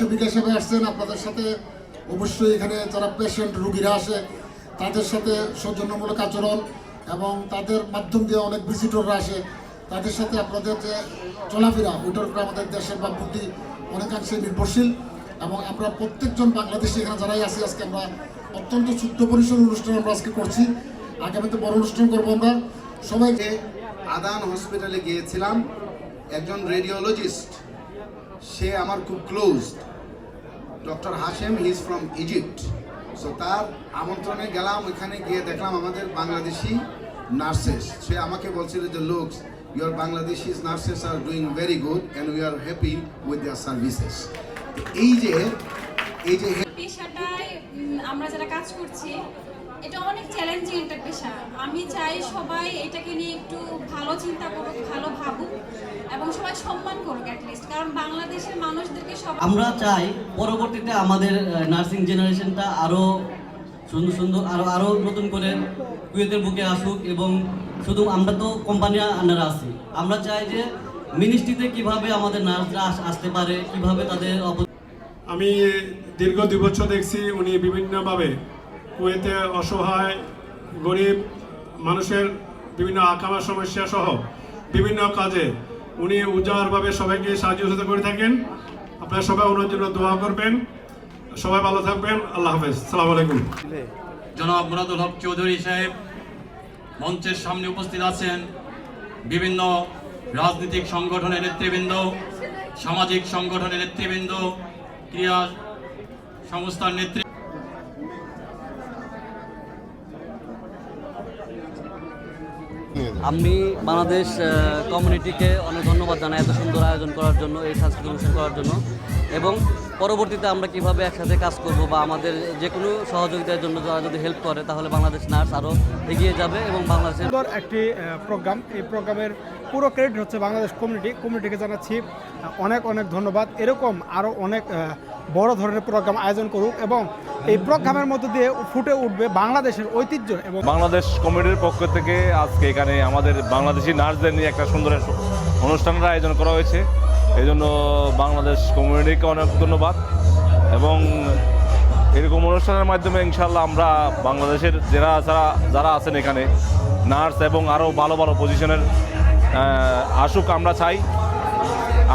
সেবিকা হিসেবে আসছেন। আপনাদের সাথে অবশ্যই এখানে যারা পেশেন্ট রুগীরা আসে তাদের সাথে সৌজন্যমূলক আচরণ এবং তাদের মাধ্যম দিয়ে অনেক ভিজিটররা আসে, তাদের সাথে আপনাদের যে চলাফেরা ওইটার উপরে আমাদের দেশের ভাবমূর্তি অনেকাংশে নির্ভরশীল। এবং আমরা প্রত্যেকজন বাংলাদেশি এখানে যারাই আছি আজকে আমরা অত্যন্ত ছোট্ট পরিসর অনুষ্ঠান আমরা আজকে করছি, আগামীতে বড় অনুষ্ঠান করবো আমরা সবাইকে। আদান হসপিটালে গিয়েছিলাম, একজন রেডিওলজিস্ট, সে আমার খুব close, doctor Hashem, he is from Egypt. So তার আমন্ত্রণে গেলাম, ওইখানে গিয়ে দেখলাম আমাদের বাংলাদেশি নার্সেস। সে আমাকে বলছিল যে looks your Bangladeshi nurses are doing very good and we are happy with their services. এই যে পেশাটায় আমরা যারা কাজ করছি এটা অনেক চ্যালেঞ্জিং একটা পেশা। আমি চাই সবাই এটাকে নিয়ে একটু ভালো চিন্তা করুক, ভালো ভাবুক এবং সবাই সম্মান করুক অ্যাটলিস্ট, কারণ বাংলাদেশের মানুষদেরকে আমরা চাই পরবর্তীতে আমাদের নার্সিং জেনারেশনটা আরও সুন্দর সুন্দর আরও নতুন করে কুয়েতের বুকে আসুক। এবং শুধু আমরা তো কোম্পানি আন্ডারে আছি, আমরা চাই যে মিনিস্ট্রিতে কিভাবে আমাদের নার্সরা আসতে পারে, কিভাবে তাদের আমি দীর্ঘ 2 বছর দেখছি উনি বিভিন্নভাবে কুয়েতে অসহায় গরিব মানুষের বিভিন্ন আকামা সমস্যা সহ বিভিন্ন কাজে উনি উজাড়ভাবে সবাইকে সাহায্য সহযোগিতা করে থাকেন। আপনারা সবাই ওনার জন্য দোয়া করবেন। সবাই ভালো থাকবেন। আল্লাহ হাফেজ। আসসালামু আলাইকুম। জনাব মুরাদুল হক চৌধুরী সাহেব মঞ্চের সামনে উপস্থিত আছেন, বিভিন্ন রাজনৈতিক সংগঠনের নেতৃবৃন্দ, সামাজিক সংগঠনের নেতৃবৃন্দ, ক্রীড়া সংস্থার নেতৃত্ব। আমি বাংলাদেশ কমিউনিটিকে অনেক ধন্যবাদ জানাই এত সুন্দর আয়োজন করার জন্য, এই সাংস্কৃতিক অনুষ্ঠান করার জন্য। এবং পরবর্তীতে আমরা কিভাবে একসাথে কাজ করব বা আমাদের যে কোনো সহযোগিতার জন্য যারা যদি হেল্প করে তাহলে বাংলাদেশ নার্স আরও এগিয়ে যাবে। এবং বাংলাদেশের একটি প্রোগ্রাম, এই প্রোগ্রামের পুরো ক্রেডিট হচ্ছে বাংলাদেশ কমিউনিটিকে জানাচ্ছি অনেক অনেক ধন্যবাদ। এরকম আরও অনেক বড় ধরনের প্রোগ্রাম আয়োজন করুক এবং এই প্রোগ্রামের মধ্য দিয়ে ফুটে উঠবে বাংলাদেশের ঐতিহ্য। এবং বাংলাদেশ কমিটির পক্ষ থেকে আজকে এখানে আমাদের বাংলাদেশি নার্সদের নিয়ে একটা সুন্দর অনুষ্ঠানের আয়োজন করা হয়েছে, এই জন্য বাংলাদেশ কমিউনিটিকে অনেক ধন্যবাদ। এবং এরকম অনুষ্ঠানের মাধ্যমে ইনশাল্লাহ আমরা বাংলাদেশের যারা আছেন এখানে নার্স এবং আরও ভালো ভালো পজিশনের আসুক, আমরা চাই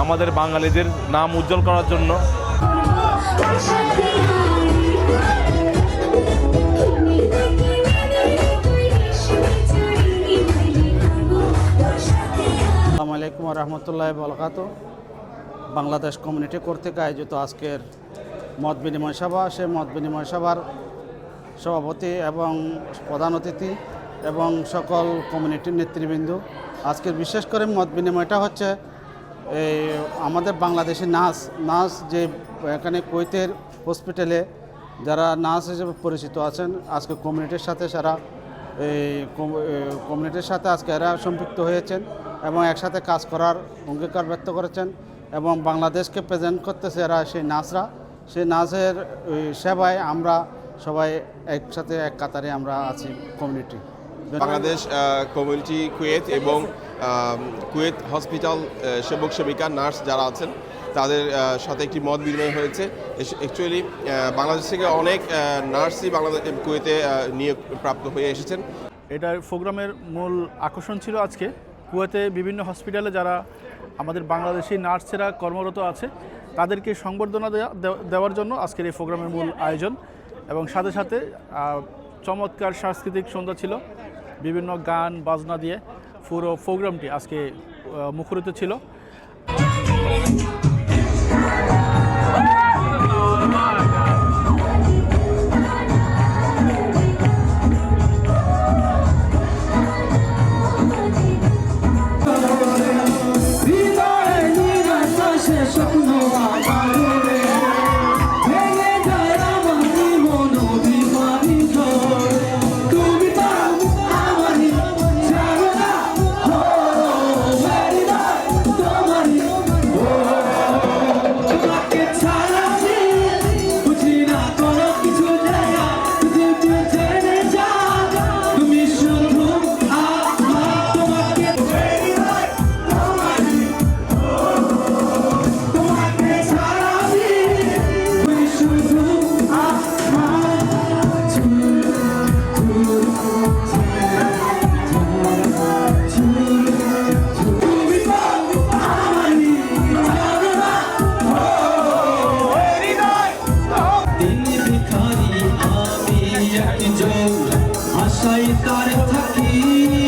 আমাদের বাঙালিদের নাম উজ্জ্বল করার জন্য। আসসালামু আলাইকুম ওয়া রাহমাতুল্লাহি ওয়া বারাকাতুহু। বাংলাদেশ কমিউনিটি কর্তৃক আয়োজিত আজকের মত বিনিময় সভা, সেই মত বিনিময় সভার সভাপতি এবং প্রধান অতিথি এবং সকল কমিউনিটির নেতৃবৃন্দ, আজকের বিশেষ করে মত বিনিময়টা হচ্ছে এই আমাদের বাংলাদেশি নার্স যে এখানে কুয়েতের হসপিটালে যারা নার্স হিসেবে পরিচিত আছেন, আজকে কমিউনিটির সাথে আজকে এরা সম্পৃক্ত হয়েছেন এবং একসাথে কাজ করার অঙ্গীকার ব্যক্ত করেছেন এবং বাংলাদেশকে প্রেজেন্ট করতেছে এরা সেই নার্সের সেবায় আমরা সবাই একসাথে এক কাতারে আমরা আছি কমিউনিটি। বাংলাদেশ কমিউনিটি কুয়েত এবং কুয়েত হসপিটাল সেবক সেবিকা নার্স যারা আছেন তাদের সাথে একটি মত বিনিময় হয়েছে। অ্যাকচুয়ালি বাংলাদেশ থেকে অনেক নার্সই কুয়েতে নিয়োগ প্রাপ্ত হয়ে এসেছেন। এটার প্রোগ্রামের মূল আকর্ষণ ছিল আজকে কুয়েতে বিভিন্ন হসপিটালে যারা আমাদের বাংলাদেশি নার্সেরা কর্মরত আছে তাদেরকে সংবর্ধনা দেওয়ার জন্য আজকের এই প্রোগ্রামের মূল আয়োজন। এবং সাথে সাথে চমৎকার সাংস্কৃতিক সন্ধ্যা ছিল, বিভিন্ন গান বাজনা দিয়ে পুরো প্রোগ্রামটি আজকে মুখরিত ছিল। আশাই তার থাকি